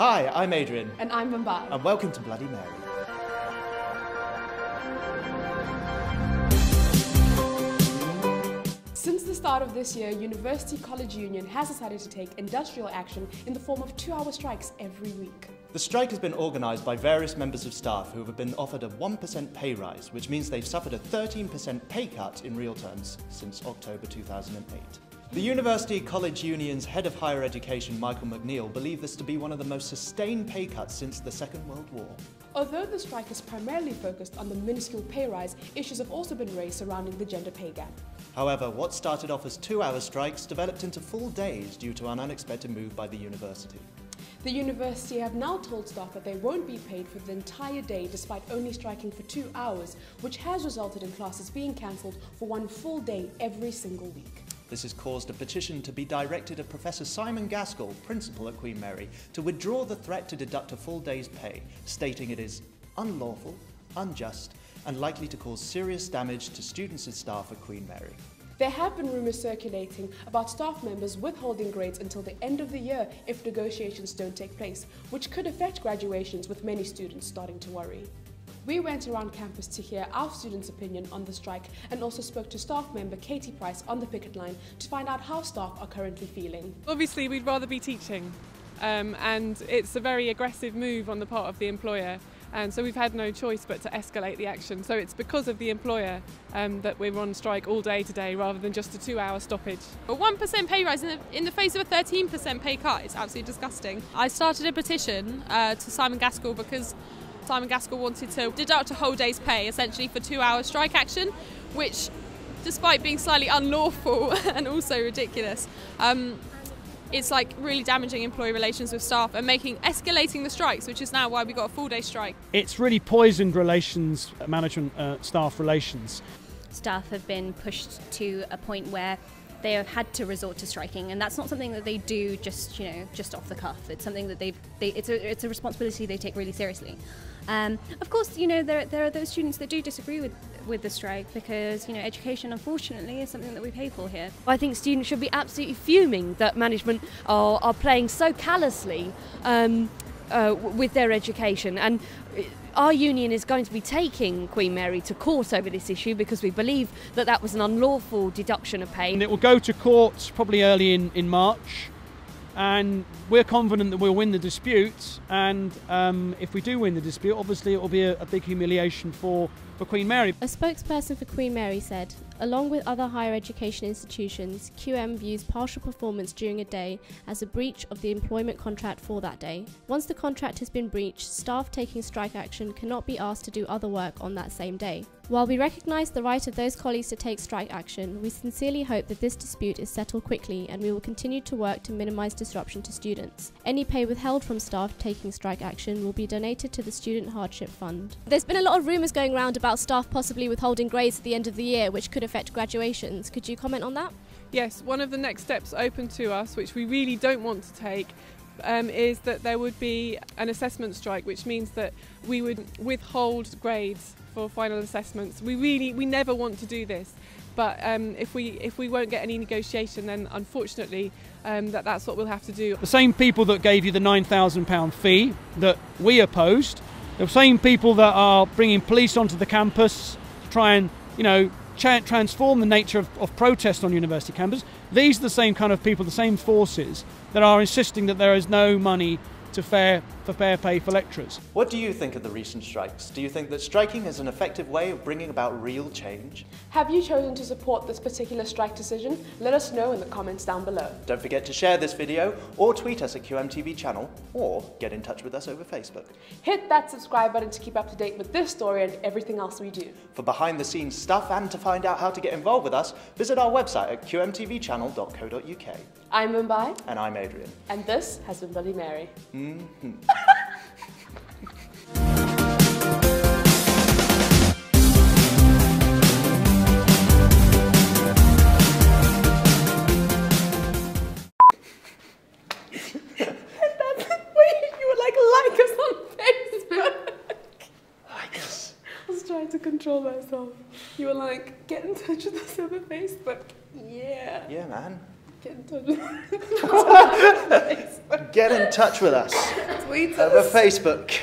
Hi, I'm Adrian. And I'm Vimbai. And welcome to Bloody Mary. Since the start of this year, University College Union has decided to take industrial action in the form of 2-hour strikes every week. The strike has been organised by various members of staff who have been offered a 1% pay rise, which means they've suffered a 13% pay cut in real terms since October 2008. The University College Union's head of higher education, Michael McNeil, believed this to be one of the most sustained pay cuts since the Second World War. Although the strike is primarily focused on the minuscule pay rise, issues have also been raised surrounding the gender pay gap. However, what started off as 2-hour strikes developed into full days due to an unexpected move by the university. The university have now told staff that they won't be paid for the entire day despite only striking for 2 hours, which has resulted in classes being cancelled for 1 full day every single week. This has caused a petition to be directed at Professor Simon Gaskell, principal at Queen Mary, to withdraw the threat to deduct a full day's pay, stating it is unlawful, unjust, and likely to cause serious damage to students and staff at Queen Mary. There have been rumours circulating about staff members withholding grades until the end of the year if negotiations don't take place, which could affect graduations, with many students starting to worry. We went around campus to hear our students' opinion on the strike and also spoke to staff member Katie Price on the picket line to find out how staff are currently feeling. Obviously we'd rather be teaching and it's a very aggressive move on the part of the employer, and so we've had no choice but to escalate the action. So it's because of the employer that we're on strike all day today rather than just a 2-hour stoppage. A 1% pay rise in the face of a 13% pay cut is absolutely disgusting. I started a petition to Simon Gaskell because Simon Gaskell wanted to deduct a whole day's pay essentially for 2-hour strike action, which, despite being slightly unlawful and also ridiculous, it's like really damaging employee relations with staff and escalating the strikes, which is now why we got a full day strike. It's really poisoned relations, management, staff relations. Staff have been pushed to a point where they have had to resort to striking, and that's not something that they do just off the cuff. It's something that it's a responsibility they take really seriously. Of course, there are those students that do disagree with the strike because education, unfortunately, is something that we pay for here. I think students should be absolutely fuming that management are playing so callously with their education, and our union is going to be taking Queen Mary to court over this issue because we believe that that was an unlawful deduction of pay. And it will go to court probably early in March, and we're confident that we'll win the dispute, and if we do win the dispute, obviously it will be a big humiliation for Queen Mary. A spokesperson for Queen Mary said, along with other higher education institutions, QM views partial performance during a day as a breach of the employment contract for that day. Once the contract has been breached, staff taking strike action cannot be asked to do other work on that same day. While we recognise the right of those colleagues to take strike action, we sincerely hope that this dispute is settled quickly, and we will continue to work to minimise disruption to students. Any pay withheld from staff taking strike action will be donated to the Student Hardship Fund. There's been a lot of rumours going around about staff possibly withholding grades at the end of the year, which could affect graduations. Could you comment on that? Yes, one of the next steps open to us, which we really don't want to take, is that there would be an assessment strike, which means that we would withhold grades for final assessments. We never want to do this, but if we won't get any negotiation, then unfortunately that's what we'll have to do. The same people that gave you the £9,000 fee that we opposed, the same people that are bringing police onto the campus to try and transform the nature of protest on university campus, these are the same kind of people, the same forces that are insisting that there is no money for fair pay for lecturers. What do you think of the recent strikes? Do you think that striking is an effective way of bringing about real change? Have you chosen to support this particular strike decision? Let us know in the comments down below. Don't forget to share this video or tweet us at QMTV channel, or get in touch with us over Facebook. Hit that subscribe button to keep up to date with this story and everything else we do. For behind the scenes stuff and to find out how to get involved with us, visit our website at qmtvchannel.co.uk. I'm Vimbai. And I'm Adrian. And this has been Bloody Mary. Trying to control myself. You were like, get in touch with us over Facebook. Yeah. Yeah, man. Get in touch with Get in touch with us. Tweet over us. Facebook.